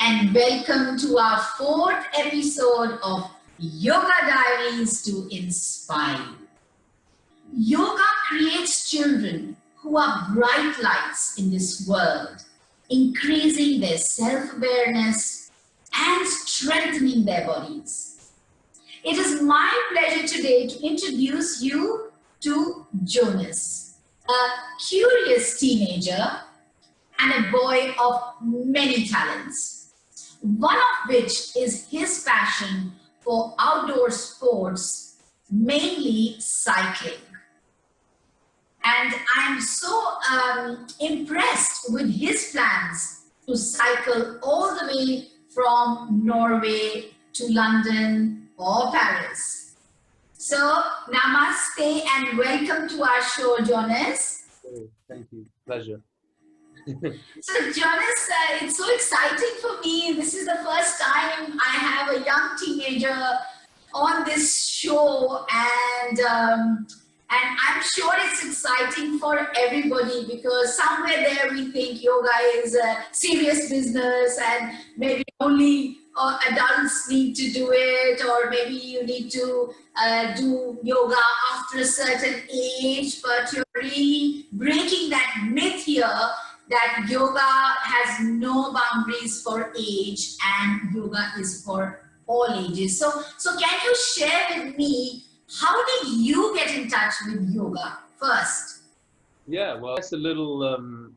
and welcome to our fourth episode of Yoga Diaries to Inspire. Yoga creates children who are bright lights in this world, increasing their self-awareness and strengthening their bodies. It is my pleasure today to introduce you to Jonas, a curious teenager and a boy of many talents, one of which is his passion for outdoor sports, mainly cycling. And I'm so impressed with his plans to cycle all the way from Norway to London or Paris. So, namaste and welcome to our show, Jonas. Oh, thank you. Pleasure. So Jonas, it's so exciting for me. This is the first time I have a young teenager on this show, and I'm sure it's exciting for everybody because somewhere there we think yoga is a serious business and maybe only adults need to do it, or maybe you need to do yoga after a certain age, but you're really breaking that myth here that yoga has no boundaries for age and yoga is for all ages. So can you share with me, how did you get in touch with yoga first? Yeah, well, it's a little,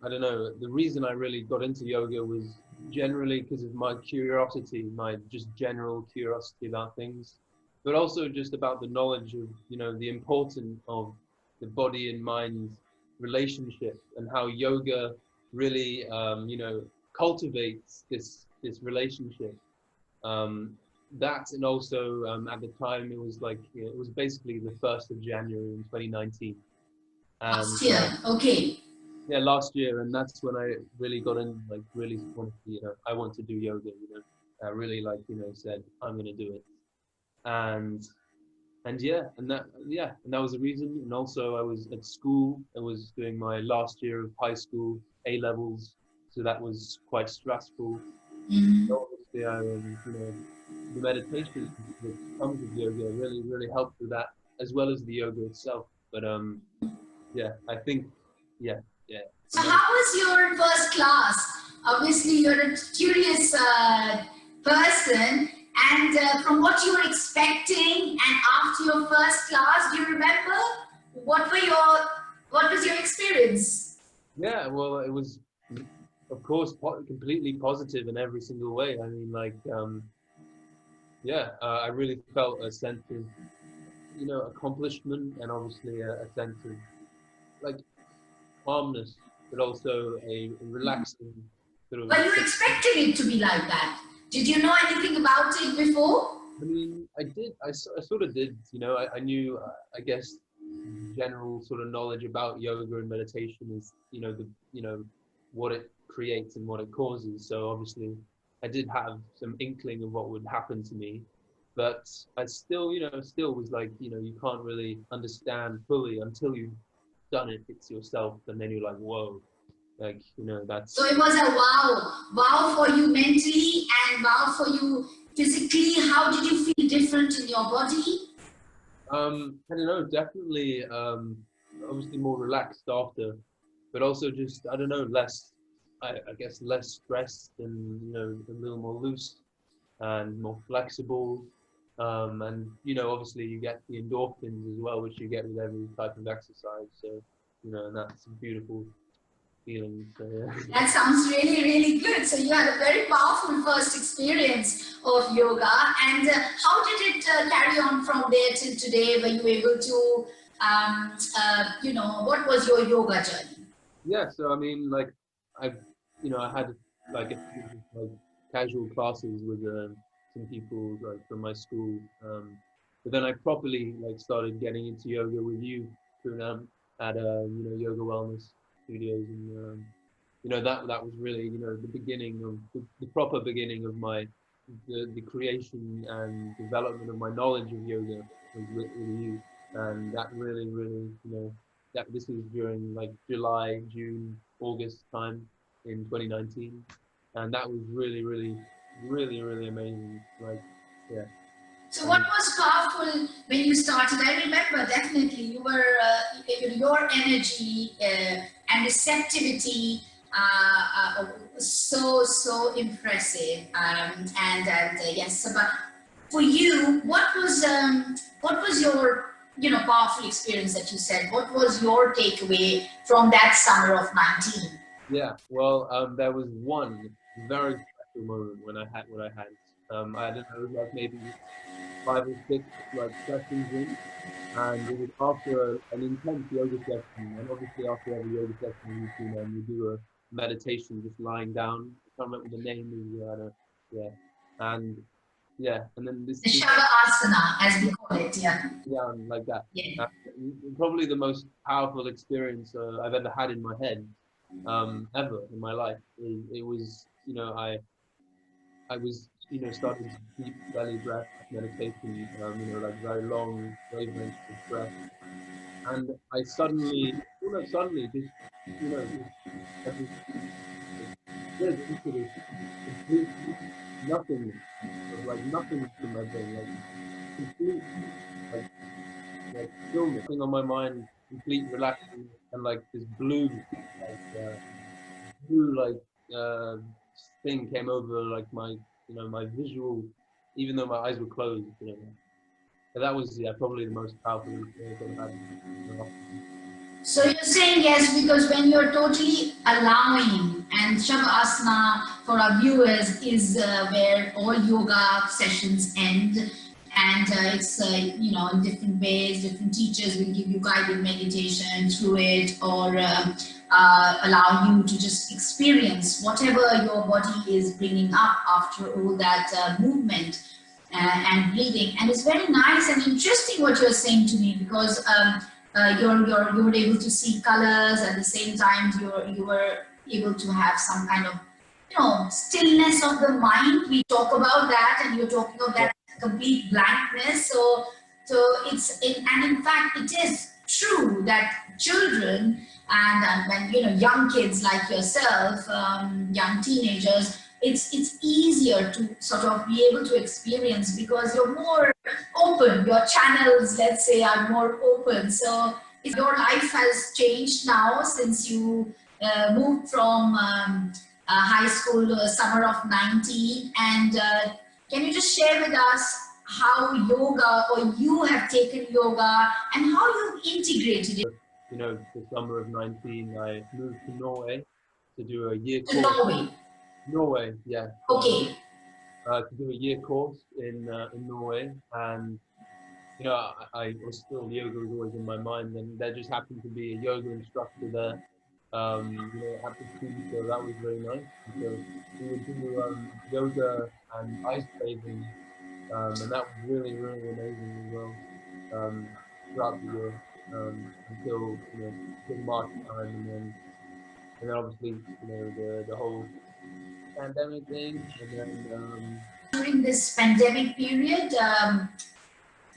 I don't know, the reason I really got into yoga was generally because of my curiosity, my just general curiosity about things, but also just about the knowledge of, the importance of the body and mind relationship and how yoga really, cultivates this relationship. That, and also at the time it was like, it was basically the 1st of January in 2019. Last year, okay. Yeah, last year, and that's when I really got in, like really wanted to, I want to do yoga, I really said I'm going to do it. And that was the reason. And also I was at school, I was doing my last year of high school, A levels, so that was quite stressful. So obviously the meditation that comes with yoga really helped with that, as well as the yoga itself. But I think So how was your first class? Obviously you're a curious person, and from what you were expecting, and after your first class, do you remember what was your experience? Yeah, well, it was, of course, completely positive in every single way. I mean, I really felt a sense of, accomplishment, and obviously a sense of like calmness, but also a relaxing sort of. Were you expecting it to be like that? Did you know anything about it before? I mean, I did. I sort of did. I knew. I guess general sort of knowledge about yoga and meditation is, what it creates and what it causes. So obviously, I did have some inkling of what would happen to me, but I still, still was like, you can't really understand fully until you've done it. It's yourself, and then you're like, whoa, that's. So it was a wow for you mentally and wow for you physically. How did you feel different in your body? I don't know, definitely, obviously more relaxed after, but also just, I don't know, less, I guess less stressed and, a little more loose and more flexible. And, obviously you get the endorphins as well, which you get with every type of exercise. So, and that's a beautiful feeling. So, yeah. That sounds really, really good. So you had a very powerful first experience of yoga. And how did it carry on from there till today? Were you able to, what was your yoga journey? Yeah, so I mean, like, I had like a few casual classes with some people like from my school, but then I properly started getting into yoga with you, Poonam, at Yoga Wellness Studios, and that was really the beginning of the proper beginning of my the creation and development of my knowledge of yoga was with you, and that really that this was during like July, June, August time in 2019, and that was really really, really amazing. Like, yeah. So what was powerful when you started? I remember definitely you were your energy and receptivity was so impressive. And yes, so, but for you, what was your powerful experience that you said? What was your takeaway from that summer of 19? Yeah, well, there was one very special moment when I had I don't know, it was like maybe 5 or 6 like sessions in, and it was after an intense yoga session. And obviously, after every yoga session, you do a meditation just lying down. I can't remember the name is, yeah, and yeah, and then The this Shavasana, as we call it, yeah. yeah, like that. Yeah. Probably the most powerful experience I've ever had in my head, ever in my life. It was, I was, starting deep belly breath meditation, like very long wavelengths of breath, and I suddenly, not suddenly, just I just slid into this complete nothingness, of like nothing in my brain, like complete, like stillness, nothing on my mind, complete relaxing, and like this like blue thing came over like my visual, even though my eyes were closed. But that was, yeah, probably the most powerful experience I've had. So you're saying yes because when you're totally allowing, and Shavasana for our viewers is where all yoga sessions end, and it's in different ways. Different teachers will give you guided meditation through it, or allow you to just experience whatever your body is bringing up after all that movement and breathing. And it's very nice and interesting what you're saying to me because. You were able to see colors at the same time you were able to have some kind of stillness of the mind. We talk about that, and you're talking of that complete blankness. And in fact it is true that children and when young kids like yourself, young teenagers, it's easier to sort of be able to experience because you're more open. Your channels, let's say, are more open. So if your life has changed now since you moved from high school to summer of 19, and can you just share with us how yoga, or you have taken yoga and how you integrated it The summer of 19, I moved to Norway to do a year to course. Norway? Norway, yeah. Okay. To do a year course in Norway, and I was still, yoga was always in my mind, and there just happened to be a yoga instructor there. At the school, so that was very nice. And so we would do yoga and ice bathing, and that was really, really amazing as well. Throughout the year, until March time, and then obviously the whole pandemic thing, and then During this pandemic period,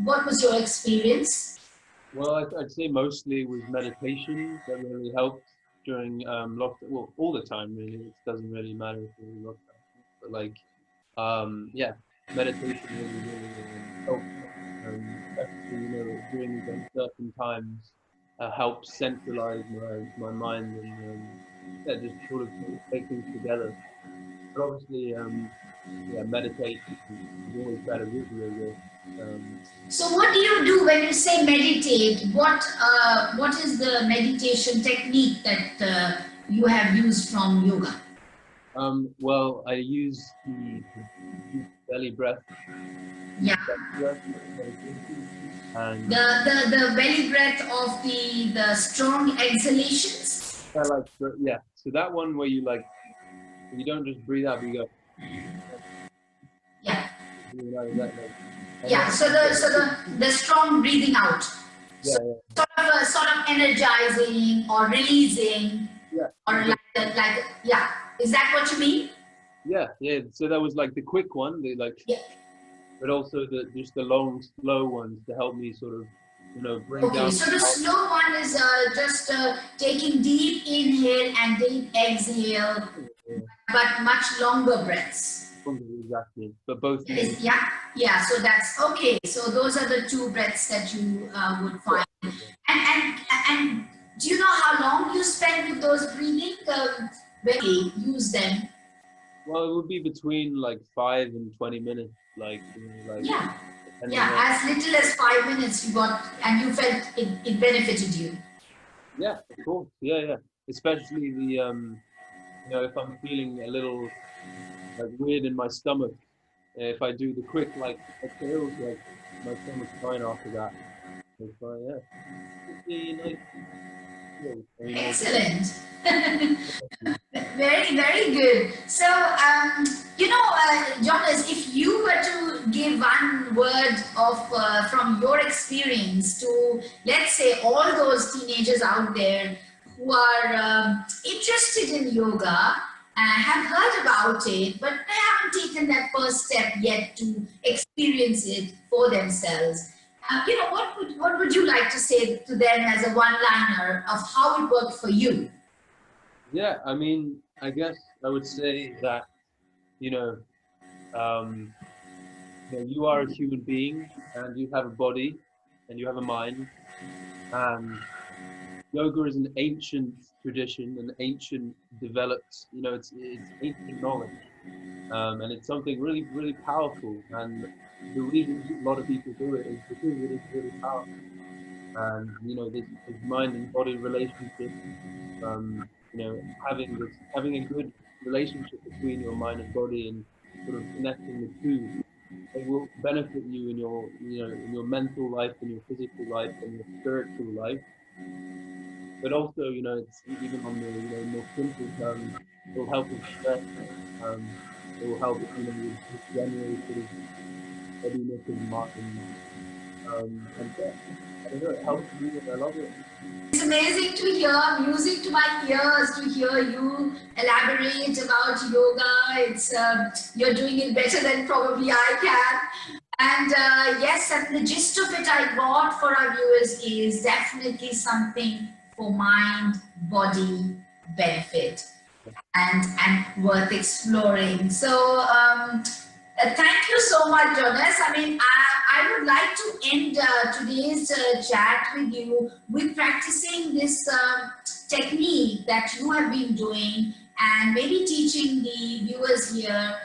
what was your experience? well, I'd say mostly with meditation that really helped during lockdown. Well, all the time really. It doesn't really matter if you're in lockdown, but like yeah, meditation really helped. Especially during these uncertain times, helps centralize my mind and yeah, just sort of take things together. But obviously, yeah, meditation is always better with yoga. So what do you do when you say meditate? What is the meditation technique that you have used from yoga? Well, I use the deep belly breath, Yeah, meditation, and the belly breath of the strong exhalations. I like, yeah. So that one where you don't just breathe out, but you go, Yeah, that, yeah. So the strong breathing out. yeah, Sort of energizing or releasing, yeah, or like yeah. Is that what you mean? yeah. So that was like the quick one, Yeah. but also just the long, slow ones to help me sort of, bring Okay, down. so the slow one is just taking deep inhale and deep exhale, Yeah. but much longer breaths. exactly, but both. Yeah. So that's okay. So those are the two breaths that you would find. And do you know how long you spend with those breathing? When you use them? Well, it would be between like 5 and 20 minutes, like Yeah. depending Yeah, on. as little as 5 minutes you got, and you felt it benefited you. Yeah, of course. Yeah. Especially the if I'm feeling a little like weird in my stomach, if I do the quick like exhales, like my stomach's fine after that. It's fine, yeah. It's the nice feel. I mean, Excellent. Very, very good. So, Jonas, if you were to give one word of from your experience to, let's say, all those teenagers out there who are interested in yoga and have heard about it, but they haven't taken that first step yet to experience it for themselves. What would you like to say to them as a one-liner of how it worked for you? yeah, I mean, I guess I would say that, you know, um, you are a human being and you have a body and you have a mind, and yoga is an ancient tradition, an ancient developed, it's ancient knowledge, and it's something really, really powerful. And the reason a lot of people do it is because it is really powerful. And this mind and body relationship, um, having a good relationship between your mind and body, and sort of connecting the two, it will benefit you in your in your mental life, in your physical life, and your spiritual life. But also, it's even on the more simple terms, it will help with stress. It will help with just general sort of steadiness of mind. And yeah, I don't know, it helps me and I love it. It's amazing to hear music to my ears, to hear you elaborate about yoga. It's you're doing it better than probably I can. And yes, and the gist of it I got for our viewers is definitely something for mind, body benefit and worth exploring. So thank you so much, Jonas. I mean, I would like to end today's chat with you with practicing this technique that you have been doing and maybe teaching the viewers here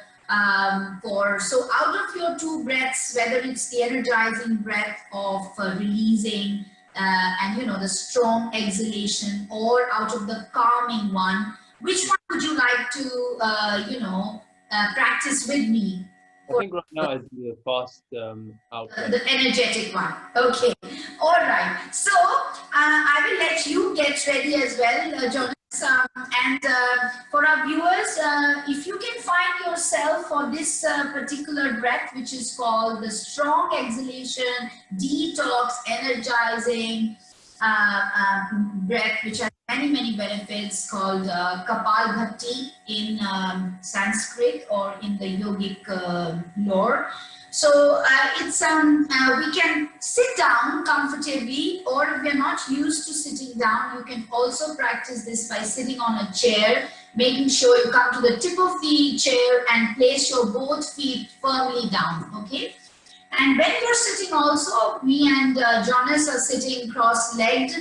so out of your two breaths, whether it's the energizing breath of releasing and the strong exhalation, or out of the calming one, which one would you like to practice with me? I think right now I'd do a fast out breath. The energetic one. Okay. All right. So I will let you get ready as well, Jonas. And for our viewers, if you can find yourself for this particular breath, which is called the strong exhalation, detox, energizing breath, which has many, many benefits, called Kapalbhati in Sanskrit or in the yogic lore. So it's we can sit down comfortably, or if you're not used to sitting down, you can also practice this by sitting on a chair, making sure you come to the tip of the chair and place your both feet firmly down, okay? And when you're sitting also, me and Jonas are sitting cross-legged.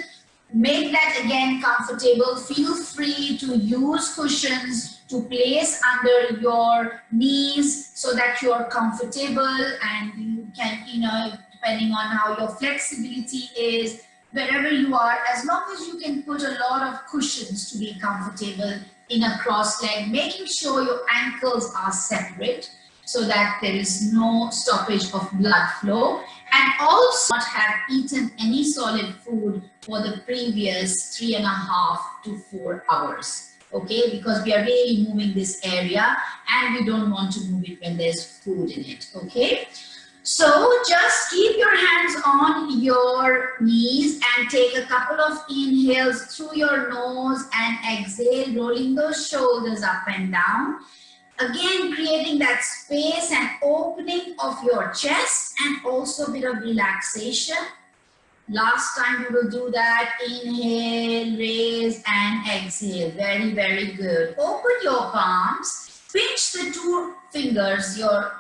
Make that again comfortable. Feel free to use cushions to place under your knees so that you're comfortable, and you can, depending on how your flexibility is, wherever you are, as long as you can put a lot of cushions to be comfortable in a cross leg, making sure your ankles are separate so that there is no stoppage of blood flow, and also not have eaten any solid food for the previous 3.5 to 4 hours. Okay, because we are really moving this area and we don't want to move it when there's food in it. Okay, so just keep your hands on your knees and take a couple of inhales through your nose and exhale, rolling those shoulders up and down. Again, creating that space and opening of your chest and also a bit of relaxation. Last time we will do that. Inhale, raise and exhale. Very, very good. Open your palms. Pinch the two fingers, your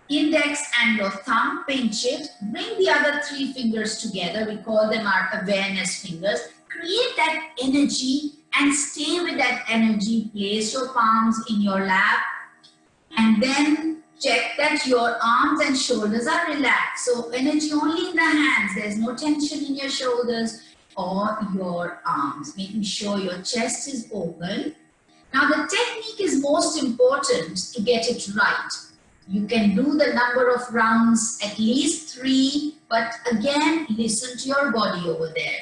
index and your thumb, pinch it, bring the other 3 fingers together, we call them our awareness fingers, create that energy and stay with that energy, place your palms in your lap and then check that your arms and shoulders are relaxed. So energy only in the hands, there's no tension in your shoulders or your arms, making sure your chest is open. Now the technique is most important to get it right. You can do the number of rounds, at least 3, but again, listen to your body over there.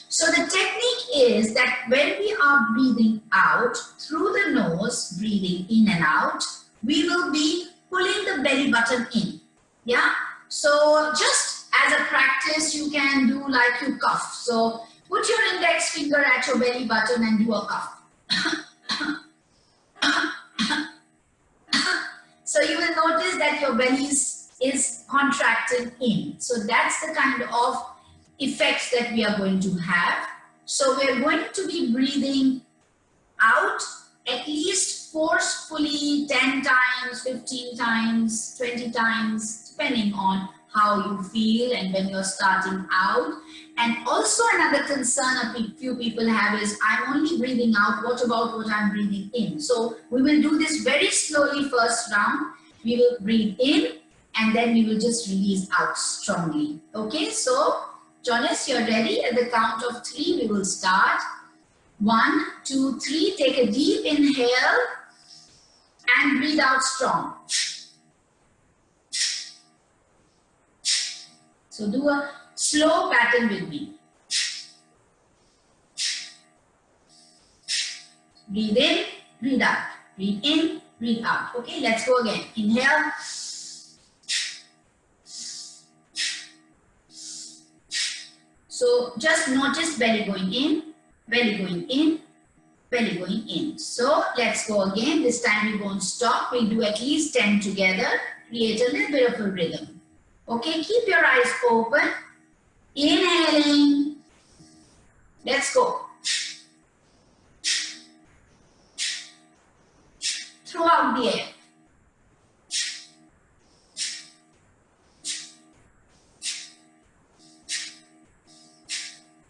So the technique is that when we are breathing out through the nose, breathing in and out, we will be pulling the belly button in. Yeah. So just as a practice, you can do like you cough. So put your index finger at your belly button and do a cough. So you will notice that your belly is contracted in. So that's the kind of effects that we are going to have. So we are going to be breathing out at least forcefully 10 times, 15 times, 20 times, depending on how you feel and when you're starting out. And also another concern a few people have is, I'm only breathing out, what about what I'm breathing in? So we will do this very slowly first round. We will breathe in and then we will just release out strongly. Okay, so Jonas, you're ready? At the count of 3, we will start. 1, 2, 3, take a deep inhale and breathe out strong. So do a slow pattern with me. Breathe in, breathe out. Breathe in, breathe out. Okay, let's go again. Inhale. So just notice belly going in, belly going in, belly going in. So let's go again. This time we won't stop. We'll do at least 10 together. Create a little bit of a rhythm. Okay, keep your eyes open. Inhaling. Let's go. Throughout the air.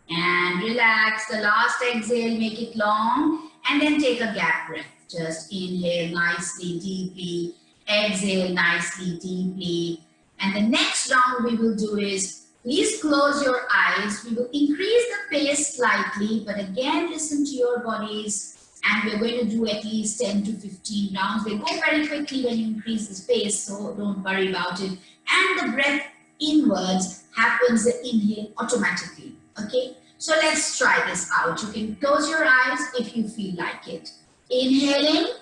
And relax. The last exhale, make it long. And then take a gap breath. Just inhale nicely, deeply. Exhale nicely, deeply. And the next round we will do is, please close your eyes. We will increase the pace slightly, but again, listen to your bodies. And we're going to do at least 10 to 15 rounds. They go very quickly when you increase the pace, so don't worry about it. And the breath inwards happens, the inhale automatically, okay? So let's try this out. You can close your eyes if you feel like it. Inhaling,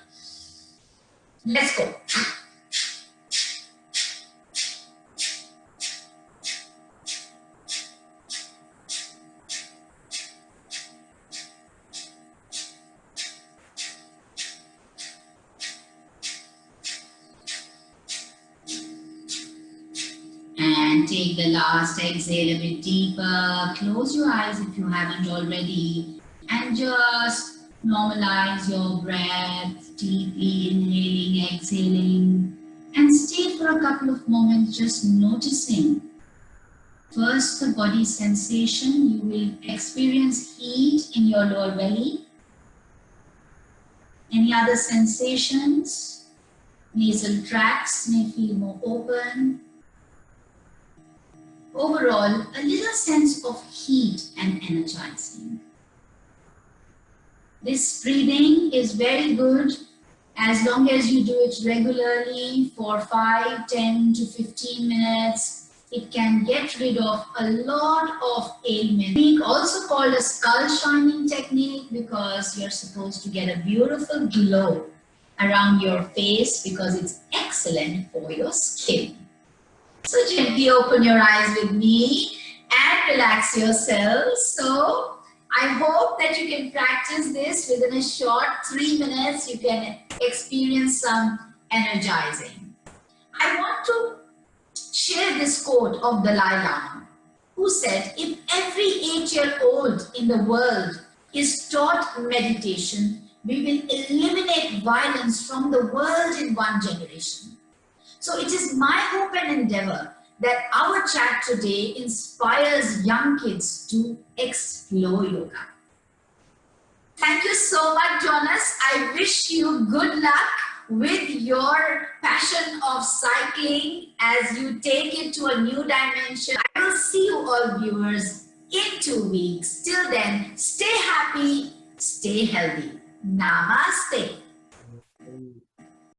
let's go. And take the last exhale a bit deeper. Close your eyes if you haven't already. And just normalize your breath. Deeply inhaling, exhaling. And stay for a couple of moments just noticing. First, the body sensation. You will experience heat in your lower belly. Any other sensations? Nasal tracts may feel more open. Overall, a little sense of heat and energizing. This breathing is very good as long as you do it regularly for 5, 10 to 15 minutes. It can get rid of a lot of ailments. Technique also called a skull shining technique because you're supposed to get a beautiful glow around your face because it's excellent for your skin. So gently open your eyes with me and relax yourself. So I hope that you can practice this within a short 3 minutes. You can experience some energizing. I want to share this quote of Dalai Lama, who said, if every 8-year-old in the world is taught meditation, We will eliminate violence from the world in one generation. So it is my hope and endeavor that our chat today inspires young kids to explore yoga. Thank you so much, Jonas. I wish you good luck with your passion of cycling as you take it to a new dimension. I will see you all, viewers, in 2 weeks. Till then, stay happy, stay healthy. Namaste.